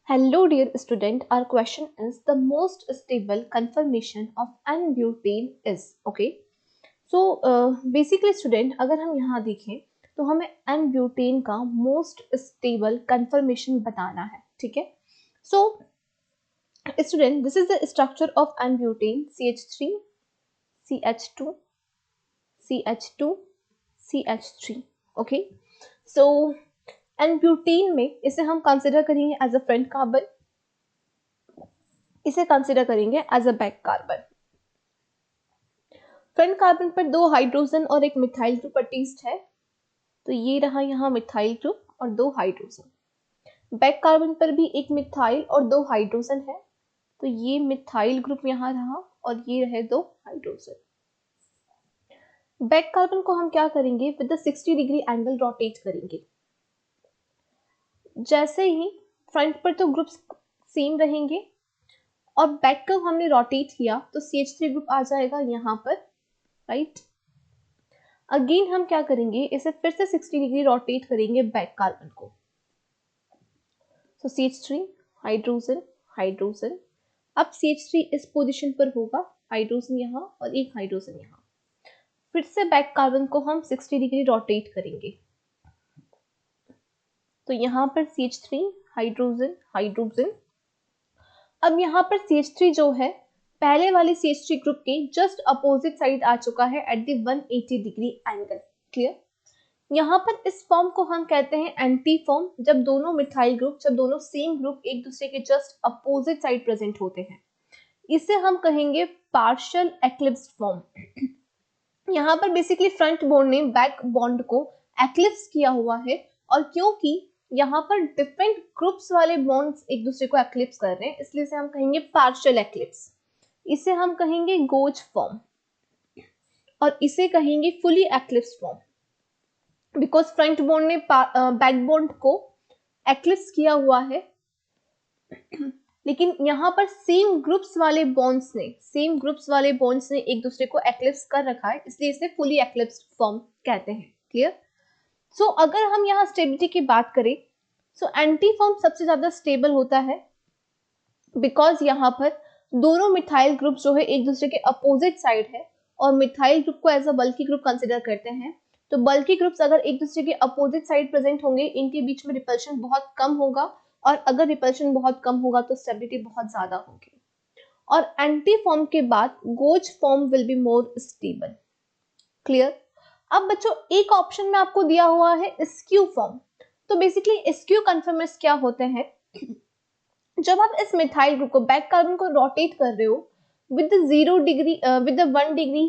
Hello dear student, our question is the most stable conformation of n-butane is okay. So basically student अगर हम यहाँ देखें तो हमें n-butane का most stable conformation बताना है, ठीक है. So student, this is the structure of n-butane CH3 CH2 CH2 CH3 okay. So and butane में इसे हम कंसिडर करेंगे एज अ फ्रंट कार्बन, इसे कंसिडर करेंगे as a back carbon. Front carbon पर दो हाइड्रोजन और एक मिथाइल ग्रुप अटैच्ड है, तो ये रहा यहाँ मिथाइल ग्रुप और दो हाइड्रोजन. बैक कार्बन पर भी एक मिथाइल और दो हाइड्रोजन है, तो ये मिथाइल ग्रुप यहाँ रहा और ये रहे दो हाइड्रोजन. बैक कार्बन को हम क्या करेंगे, with the 60 degree angle rotate करेंगे. जैसे ही फ्रंट पर तो ग्रुप्स सेम रहेंगे और बैक का हमने रोटेट किया तो CH3 ग्रुप आ जाएगा यहाँ पर, राइट. अगेन हम क्या करेंगे, इसे फिर से 60 डिग्री रोटेट करेंगे बैक कार्बन को. तो CH3 हाइड्रोजन हाइड्रोजन, अब CH3 इस पोजीशन पर होगा, हाइड्रोजन यहाँ और एक हाइड्रोजन यहाँ. फिर से बैक कार्बन को हम 60 डिग्री रोटेट करेंगे, तो यहाँ पर CH3 हाइड्रोजन हाइड्रोजन. अब यहाँ पर CH3 जो है पहले वाले CH3 ग्रुप के जस्ट अपोजिट साइड आ चुका है at the 180 degree angle. Clear. यहाँ पर इस फॉर्म को हम कहते हैं एंटी फॉर्म, जब दोनों मिथाइल ग्रुप, जब दोनों सेम ग्रुप एक दूसरे के जस्ट अपोजिट साइड प्रेजेंट होते हैं. इसे हम कहेंगे पार्शियल एक्लिप्स फॉर्म. यहाँ पर बेसिकली फ्रंट बॉन्ड ने बैक बॉन्ड को एक्लिप्स किया हुआ है, और क्योंकि यहाँ पर डिफरेंट ग्रुप्स वाले बॉन्ड्स एक दूसरे को एक्लिप्स कर रहे हैं, इसलिए इसे हम कहेंगे पार्शियल एक्लिप्स. इसे हम कहेंगे गोज फॉर्म और इसे कहेंगे fully eclipse form, because front bond ने बैक बॉन्ड को एक्लिप्स किया हुआ है, लेकिन यहाँ पर सेम ग्रुप्स वाले बॉन्ड्स ने एक दूसरे को एक्लिप्स कर रखा है, इसलिए इसे फुली एक्लिप्स फॉर्म कहते हैं. क्लियर. सो अगर हम यहाँ स्टेबिलिटी की बात करें, सो एंटी फॉर्म सबसे ज्यादा स्टेबल होता है, बिकॉज यहाँ पर दोनों मिथाइल ग्रुप जो है एक दूसरे के अपोजिट साइड है, और मिथाइल ग्रुप को as a bulky group consider करते हैं. तो बल्की ग्रुप्स अगर एक दूसरे के अपोजिट साइड प्रेजेंट होंगे, इनके बीच में रिपल्शन बहुत कम होगा, और अगर रिपल्शन बहुत कम होगा तो स्टेबिलिटी बहुत ज्यादा होगी. और एंटी फॉर्म के बाद goes form will be more stable. Clear. अब बच्चों एक ऑप्शन में आपको दिया हुआ है स्क्यू फॉर्म. तो बेसिकली स्क्यू कन्फर्मर्स क्या होते हैं, जब आप इस मिथाइल ग्रुप को, बैक कार्बन को रोटेट कर रहे हो with 0 degree, with 1 degree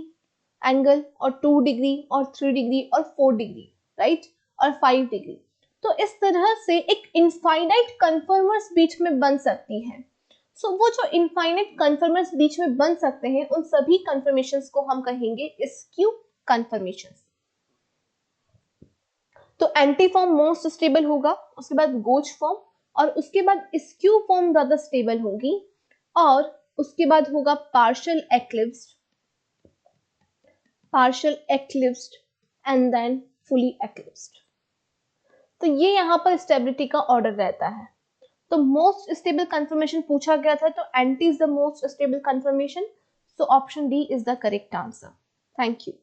angle और 2 डिग्री और 3 डिग्री और 4 डिग्री, राइट, और 5 डिग्री, तो इस तरह से एक इनफाइनाइट कन्फर्मर्स बीच में बन सकती है. सो वो जो इनफाइनाइट कन्फर्मर्स बीच में बन सकते हैं, उन सभी कन्फर्मेशंस को हम कहेंगे स्क्यू कन्फर्मेशंस. तो एंटी फॉर्म मोस्ट स्टेबल होगा, उसके बाद गोज फॉर्म, और उसके बाद स्क्यू फॉर्म ज्यादा स्टेबल होगी, और उसके बाद होगा पार्शियल एक्लिप्स्ड एंड देन फुली एक्लिप्स्ड. तो ये यहाँ पर स्टेबिलिटी का ऑर्डर रहता है. तो मोस्ट स्टेबल कंफर्मेशन पूछा गया था, तो anti is the most stable confirmation, so option D is the correct answer. Thank you.